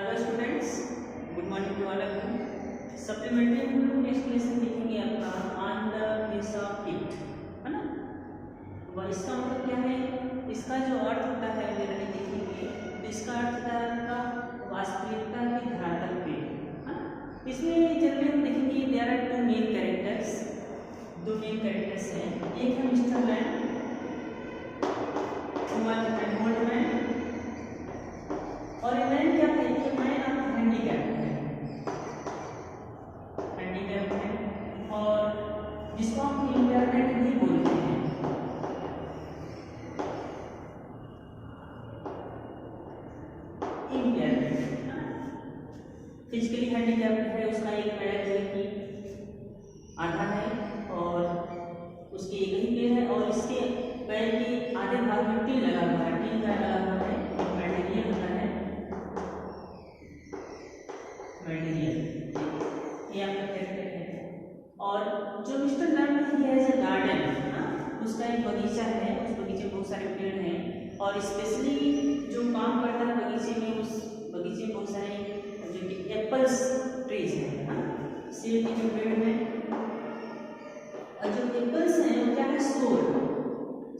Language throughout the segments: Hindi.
Hello students, good morning to all of you. Supplementary हम लोग नेक्स्ट लेसन देखेंगे आपका on the case of it, है ना। वह इसका मतलब क्या है, इसका जो अर्थ होता है ऑलरेडी देखेंगे। तो इसका अर्थ होता है आपका वास्तविकता की धरातल पे, है ना। इसमें जनरली हम देखेंगे there are two main characters, दो मेन कैरेक्टर्स हैं। एक है mister Land and old man, और मैन क्या है कि मैन आपका हैंडीकैप है और जिसको हम इम्पेयरमेंट भी बोलते हैं। इम्पेयरमेंट फिजिकली हैंडीकैप है, उसका एक पैर है कि आधा है और उसके एक ही पैर है और इसके पैर के आधे भाग में टीन लगा हुआ है, टीन का लगा हुआ है, मटेरियल होता है मटेरियल, ये आपका कैरेक्टर है। और जो मिस्टर लैंड है एज अ गार्डन, उसका एक बगीचा है, उस बगीचे में बहुत सारे पेड़ हैं और स्पेशली जो काम करता है बगीचे में, उस बगीचे में बहुत सारे जो कि एप्पल्स ट्रीज हैं, सेब के जो पेड़ हैं। और जो एप्पल्स हैं वो क्या है, सोर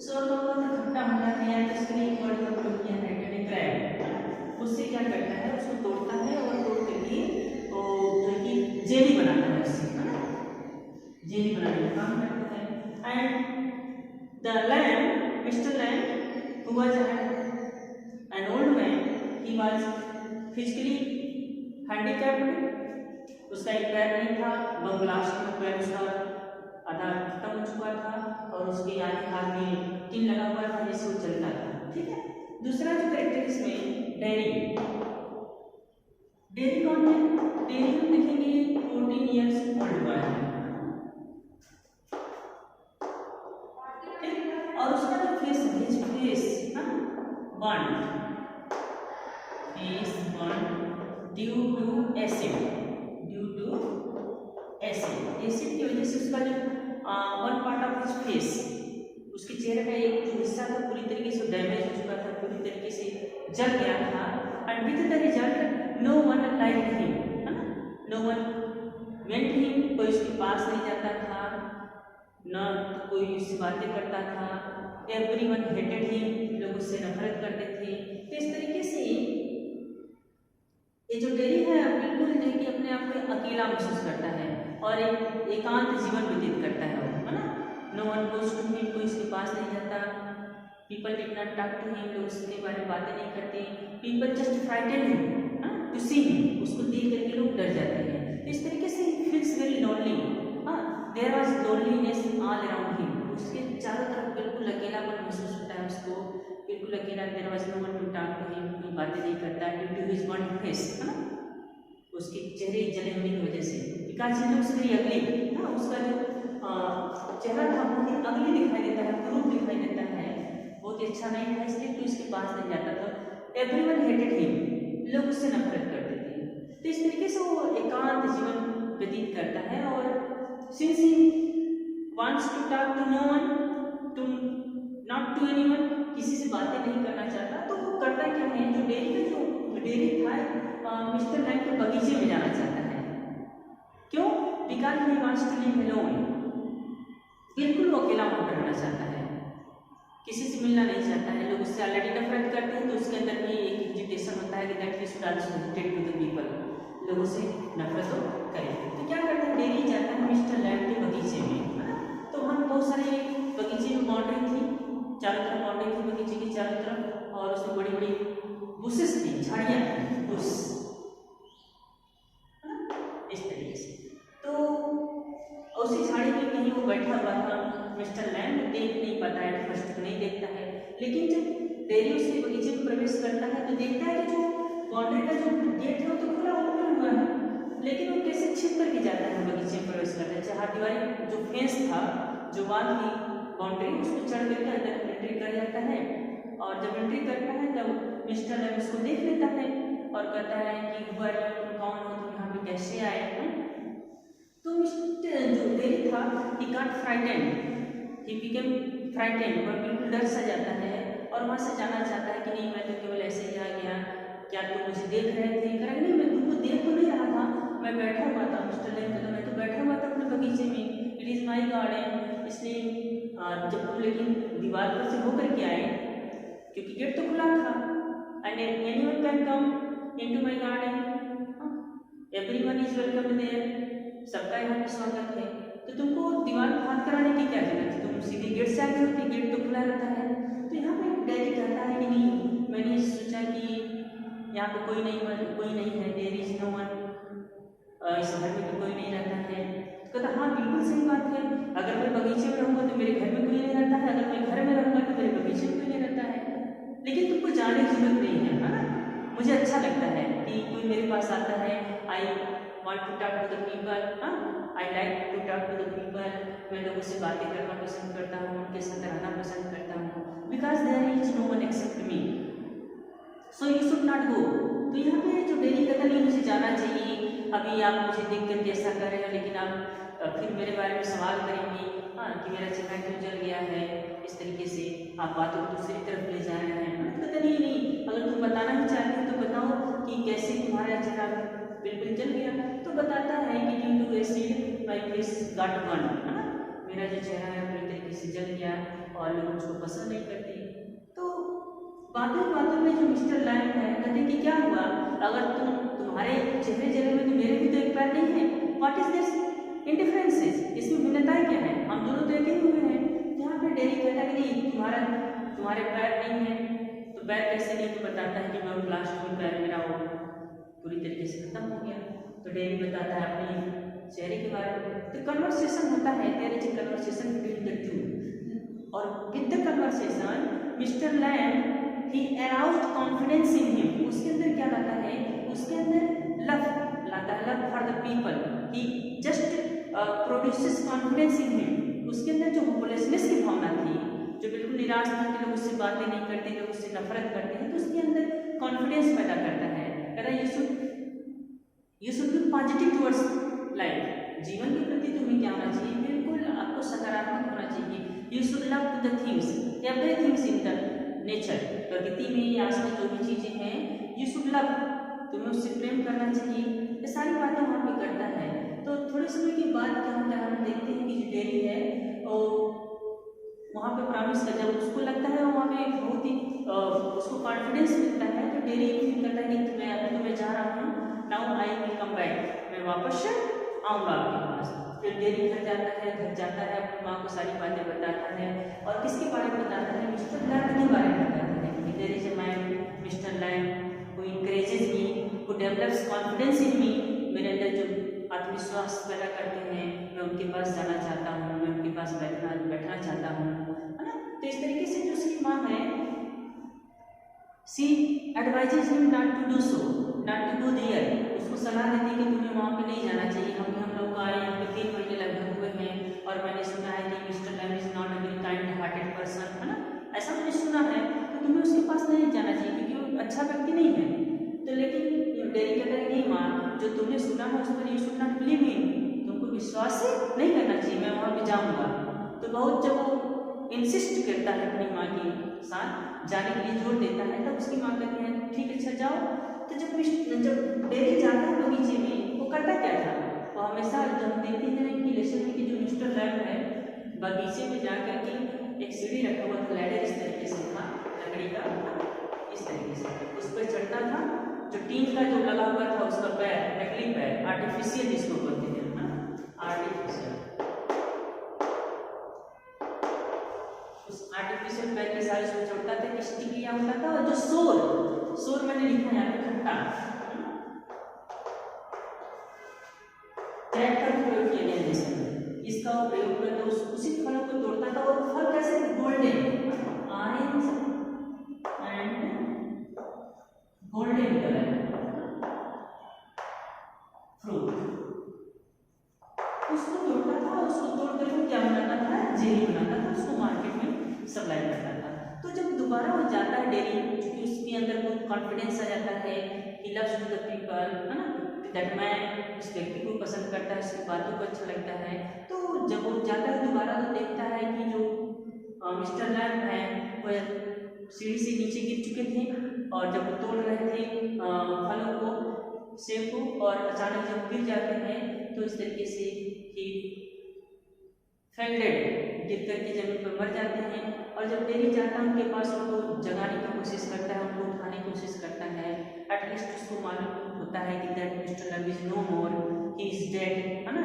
का मतलब खट्टा होता है, या इसके लिए एक वर्ड का प्रयोग किया है क्रैब। उससे क्या करता है, उसको तोड़ता है और तोड़ करके तो जो कि जेली बनाता है उससे, है ना, जेली बनाने का काम करता है। And the land, mister land who was an old man, he was physically handicapped, उसका एक पैर नहीं था, बम ब्लास्ट में पैर उसका आधा खत्म हो चुका था और उसके आगे हाथ में टीन लगा हुआ था जिससे वो चलता था, ठीक है। दूसरा जो कैरेक्टर इसमें डेरी, डेरी कौन है, डेरी हम देखेंगे 14 इयर्स ओल्ड बॉय है, ठीक। और उसका जो face burn due to acid, acid की वजह से उसका जो one part of his face, उसके चेहरे का एक जो हिस्सा था पूरी तरीके से डैमेज हो चुका था, पूरी तरीके से जल गया था। And with the result no one like him, है ना, नो वन वेंट हिम, कोई उसके पास नहीं जाता था, न कोई उससे बातें करता था, एवरीवन हेटेड हिम, लोग उससे नफरत करते थे। तो इस तरीके से ये जो डेरी है बिल्कुल जो कि अपने आप को अकेला महसूस करता है और एक एकांत जीवन व्यतीत करता है वो, है ना। No one goes to him, कोई इसके पास नहीं जाता। People did not talk to him, लोग उसके बारे में बातें नहीं करते। People just frightened him to see him, उसको देख करके लोग डर जाते हैं। तो इस तरीके से ही feels very lonely, there was loneliness all around him, उसके चारों तरफ बिल्कुल अकेलापन महसूस होता है उसको, बिल्कुल अकेला। There was no one to talk to him, कोई बातें नहीं करता, due to his burned face, है ना, उसके चेहरे जले होने की वजह से। Because he looks very ugly, ना, उसका जो चेहरा था बहुत ही अगली दिखाई देता है, क्रूर दिखाई देता है, बहुत ही अच्छा नहीं था, इसलिए तो इसके पास नहीं जाता था। एवरीवन हेटेड हिम, लोग उससे नफरत करते थे। तो इस तरीके से वो एकांत जीवन व्यतीत करता है। और since he wants to talk to no one, to not to anyone, किसी से बातें नहीं करना चाहता, तो वो करता क्या है, जो डेरी था मिस्टर लैंड के बगीचे में जाना चाहता है। क्यों? Because he wants to live alone, बिल्कुल वो अकेला वहां रहना चाहता है, किसी से मिलना नहीं चाहता है। लोग उससे ऑलरेडी नफरत करते हैं, तो उसके अंदर भी एक एजिटेशन होता है कि that he should also hated to the people, लोगों से नफरत तो करें। तो क्या करते हैं, डेरी जाता है मिस्टर लैंड के बगीचे में, है ना। तो हम बहुत सारे बगीचे में बाउंड्री थी, चारों तरफ बाउंड्री थी बगीचे की चारों तरफ, और उसमें बड़ी बड़ी बुशेस थी, झाड़ियाँ थी, बुश, इस तरीके से। तो उसी झाड़ी में कहीं वो बैठा हुआ था, मिस्टर लैंड देख नहीं पाता है, फर्स्ट नहीं देखता है, लेकिन जब डेरी उसके बगीचे में प्रवेश करता है तो देखता है कि जो बाउंड्री का जो गेट है वो तो खुला ओपन हुआ है, लेकिन वो कैसे छिप करके जाता है बगीचे में प्रवेश करता है। चार दीवारी जो फेंस था, जो वाल की बाउंड्री, उसको चढ़ करके अंदर एंट्री कर जाता है। और जब एंट्री करता है तब मिस्टर लैंड उसको देख लेता है और कहता है कि तुम कौन हो, तुम यहाँ पे कैसे आए हैं। तो मिस्टर जो डेरी था, he got frightened, he became frightened, वह बिल्कुल डर सा जाता है और वहाँ से जाना चाहता है कि नहीं, मैं तो केवल ऐसे ही आ गया, क्या तुम मुझे देख रहे थे? कह रहा नहीं, मैं तुमको देख तो नहीं रहा था, मैं बैठा हुआ था। मिस्टर लैंग कहता मैं तो बैठा हुआ था अपने बगीचे में, इट इज़ माई गार्डन। इसलिए जब तुम लेकिन दीवार पर से होकर के आए, क्योंकि गेट तो खुला था, and anyone can come into my garden, everyone is welcome there, सबका यहाँ पे स्वागत है। तो तुमको दीवार पर हाथ कराने की क्या जरूरत है? तुम सीधे गेट से आते होते, गेट तो खुला रहता है। तो यहाँ पे डैडी कहता है कि नहीं, मैंने सोचा कि यहाँ पे कोई नहीं है, देयर इज नो वन, इस घर में तो कोई नहीं रहता है। तो कहता हाँ बिल्कुल सही बात है, अगर मैं बगीचे में रहूँगा तो मेरे घर में कोई नहीं रहता है, अगर मैं घर में रहूँगा तो मेरे बगीचे में कोई नहीं रहता है। लेकिन तुमको जाने की जरूरत नहीं है, है ना? मुझे अच्छा लगता है कि कोई मेरे पास आता है, I want to talk to the people, I like to talk to the people, मैं लोगों से बातें करना पसंद करता हूँ, उनके साथ रहना पसंद करता हूँ, because there is no one except me, so you should not go. तो यहाँ पे जो डेली कहता नहीं मुझे जाना चाहिए, अभी आप मुझे देख करके ऐसा कर रहे हो, लेकिन आप फिर मेरे बारे में सवाल करेंगी, हाँ, कि मेरा चेहरा क्यों जल गया है, इस तरीके से आप बातों को दूसरी तरफ ले जा रहे हैं। कहता नहीं, अगर तुम बताना ही चाहते हो तो बताओ कि कैसे तुम्हारा चेहरा बिल्कुल जल गया। तो बताता है कि due to acid my face got burn, है ना, मेरा जो चेहरा है पूरी तरीके से जल गया और लोग मुझको पसंद नहीं करते। तो बातों में जो मिस्टर लैंग है कहते कि क्या हुआ, अगर तुम्हारे चेहरे जले में तो मेरे भी तो एक पैर नहीं है, व्हाट इज दिस इंडिफरेंसेस, इसमें भिन्नताएं क्या है, हम दोनों तो एक ही हुए हैं। यहाँ पे डेरी कहता है कि नहीं, तुम्हारे पैर नहीं है, तो पैर कैसे नहीं? तो बताता है कि मैं ब्लास्ट हुई, पैर मेरा वो पूरी तरीके से खत्म हो गया। तो डेरी बताता है अपने चेहरे के बारे में। तो कन्वर्सेशन होता है, there is a conversation between the two, और with the conversation Mister Lang he aroused confidence in him, उसके अंदर क्या लाता है, उसके अंदर लव लाता है, love for the people, he just produces confidence in him. उसके अंदर जो होपलेसनेस की भावना थी, जो बिल्कुल निराश था कि लोग उससे बातें नहीं करते, लोग उससे नफरत करते हैं, तो उसके अंदर कॉन्फिडेंस पैदा करता है। कहता है you should be positive towards life, जीवन के प्रति तुम्हें क्या होना चाहिए, बिल्कुल आपको सकारात्मक होना चाहिए। You should love to the things, everythings in the nature, प्रकृति में या आसपास जो भी चीजें हैं, यू शुड लव, तुम्हें उससे प्रेम करना चाहिए। ये सारी बातें वहाँ पे करता है। तो थोड़े समय के बाद क्या होता है, हम देखते हैं कि जो डेरी है वहाँ पे प्रॉमिस कर, जब उसको लगता है वहाँ पे बहुत ही उसको कॉन्फिडेंस मिलता है, तो डेरी फील करता है कि मैं अभी तो मैं जा रहा हूँ, now I will come back, मैं वापस आऊँगा आपके पास। फिर डेरी घर जाता है, अपनी माँ को सारी बातें बताता है, और किसके बारे में बताता है, मिस्टर लैंग के बारे में बताता है कि there is a man Mister Lang who encourages me, who develops confidence in me, मेरे अंदर जो आत्मविश्वास पैदा करते हैं, मैं उनके पास जाना चाहता हूँ, मैं उनके पास बैठना चाहता हूँ, है ना। तो इस तरीके से जो उसकी माँ है, she advises him not to do so, not to go there, उसको सलाह देती है कि तुम्हें वहाँ पे नहीं जाना चाहिए। हम लोग आए यहाँ पे 3 महीने लगभग हुए हैं, और मैंने सुना है कि mister Lang is not a very kind hearted person, है ना, ऐसा मैंने सुना है, तो तुम्हें उसके पास नहीं जाना चाहिए क्योंकि वो अच्छा व्यक्ति नहीं है। तो लेकिन डेरी कहता है नहीं माँ, जो तुमने सुना है उस पर you should not believe in, तुमको विश्वास नहीं करना चाहिए, मैं वहाँ पे जाऊँगा। तो बहुत जब वो इंसिस्ट करता है अपनी माँ के साथ जाने के लिए, जोर देता है, तब उसकी माँ कहती है ठीक है अच्छा जाओ। तो जब डेरी जाता है बगीचे में, वो करता क्या था, वो हमेशा जब देखते हैं कि लेसन में कि जो मिस्टर लैंग है बगीचे में जाकर के एक सीढ़ी रखा हुआ था, लैडर इस तरीके से था, लकड़ी का, इस तरीके से उस पर चढ़ता था, जो टीन का जो लगा हुआ था उसका पैर, नकली पैर, आर्टिफिशियल जिसको बोलते हैं, आर्टिफिशियल, उस आर्टिफिशियल पैर के साथ उसमें चढ़ता था, स्टिक किया होता था, और जो शोर मैंने लिखा है यहाँ पे खट्टा, क्रैक का प्रयोग किया गया जैसे इसका प्रयोग करके उसी फलों को तोड़ता था, और फल कैसे golden, orange and golden colour fruit, उसको तोड़ता था, उसको तोड़ करके क्या बनाता था, जेली बनाता था, उसको मार्केट में सप्लाई करता था। तो जब दोबारा वो जाता है डेरी, क्योंकि उसके अंदर बहुत कॉन्फिडेंस आ जाता है, he loves to the people, है ना, दैट मैं उस व्यक्ति को पसंद करता है, उसकी बातों को अच्छा लगता है। तो जब वो जाता है दोबारा, तो देखता है कि जो मिस्टर लैंग है वो सीढ़ी से नीचे गिर चुके थे, और जब वो तोड़ रहे थे फलों को, सेब को, और अचानक जब गिर जाते हैं तो इस तरीके से ही फेल डेड, गिर करके जमीन पर मर जाते हैं। और जब डेरी जाता है उनके पास, उनको जगाने की कोशिश करता है, उनको उठाने की कोशिश करता है। एटलीस्ट उसको मालूम होता है कि that mister Love is no more, he is dead, है ना।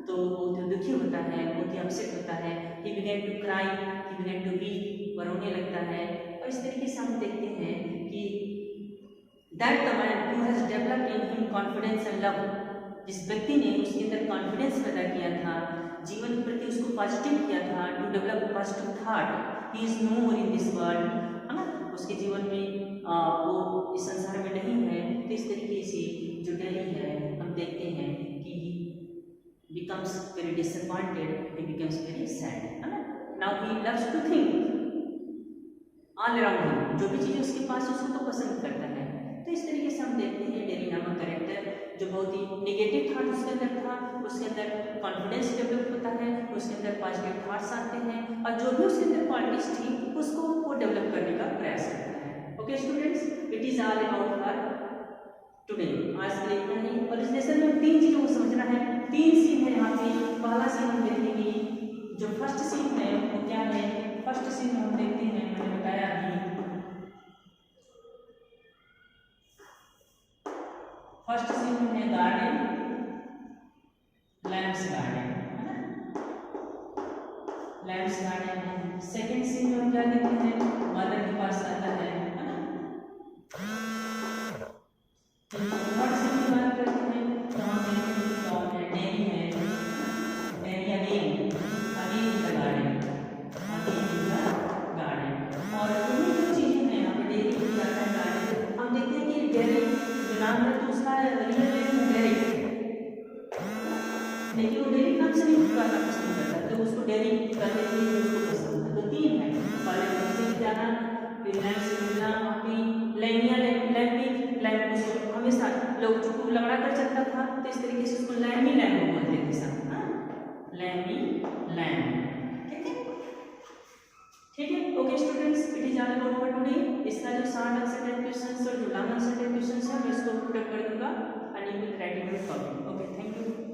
तो बहुत दुखी होता है, बहुत ही अपसेट होता है। He begin to cry, he begin to weep, रोने लगता है। और इस तरीके से हम देखते हैं कि that the man who has developed in him confidence and love, जिस व्यक्ति ने उसके अंदर कॉन्फिडेंस पैदा किया था, जीवन के प्रति उसको पॉजिटिव किया था, to develop positive thought, he is no more in this world, है ना। उसके जीवन में वो इस संसार में नहीं है। तो इस तरीके से जो डेली है हम देखते हैं कि becomes very disappointed, he becomes very sad, है ना। Now he loves to think all around him, जो भी चीज़ उसके पास उसको तो पसंद करता है। तो इस तरीके से हम देखते हैं डेरी नामक कैरेक्टर जो बहुत ही नेगेटिव थॉट उसके अंदर था, उसके अंदर कॉन्फिडेंस डेवलप होता है, उसके अंदर पॉजिटिव थॉट्स आते हैं, और जो भी उसके अंदर क्वालिटीज थी उसको वो डेवलप करने का प्रयास करता है। Okay students, it is all about for today. आज के लिए इतना ही। और इस लेसन में 3 चीज़ों को समझना है। 3 सीन है यहाँ पे। पहला सीन हम देखेंगे, जो फर्स्ट सीन है वो क्या है। फर्स्ट सीन हम देखते हैं, मैंने बताया अभी, फर्स्ट सीन है गार्डन, लैम्प्स गार्डन, है ना, लैम्प्स गार्डन है। सेकंड सीन में हम क्या देखते हैं, मदर के पास आता है ना। थर्ड सीन की बात करते हैं तो हम देखते हैं डेरी है, dairy again in the garden, again in the garden. और दोनों जो चीजें हैं यहाँ पे, डेरी भी जाता है गार्डन। हम देखते हैं कि डेरी जो नाम है तो उसका रियल नेम है डेरी, लेकिन वो डेरी नाम से नहीं पुकारना पसंद करता, तो उसको डेरी करने के लिए उसको पसंद है। तो 3 है, पहले डेरी से जाना, फिर लैम्प से मिलना, फिर लैमिया लैम्प उसको हमेशा लोग चुप लगड़ा कर चलता था, तो इस तरीके से उसको लैमी लैम्प बोलते थे सब, हाँ, लैमी लैम्प। ठीक है। Okay students, it is all about for today. इसका जो शॉर्ट आंसर टाइप क्वेश्चंस और जो लॉन्ग आंसर टाइप क्वेश्चंस है मैं इसको पुट अप कर दूंगा and you will write it down. Okay, thank you.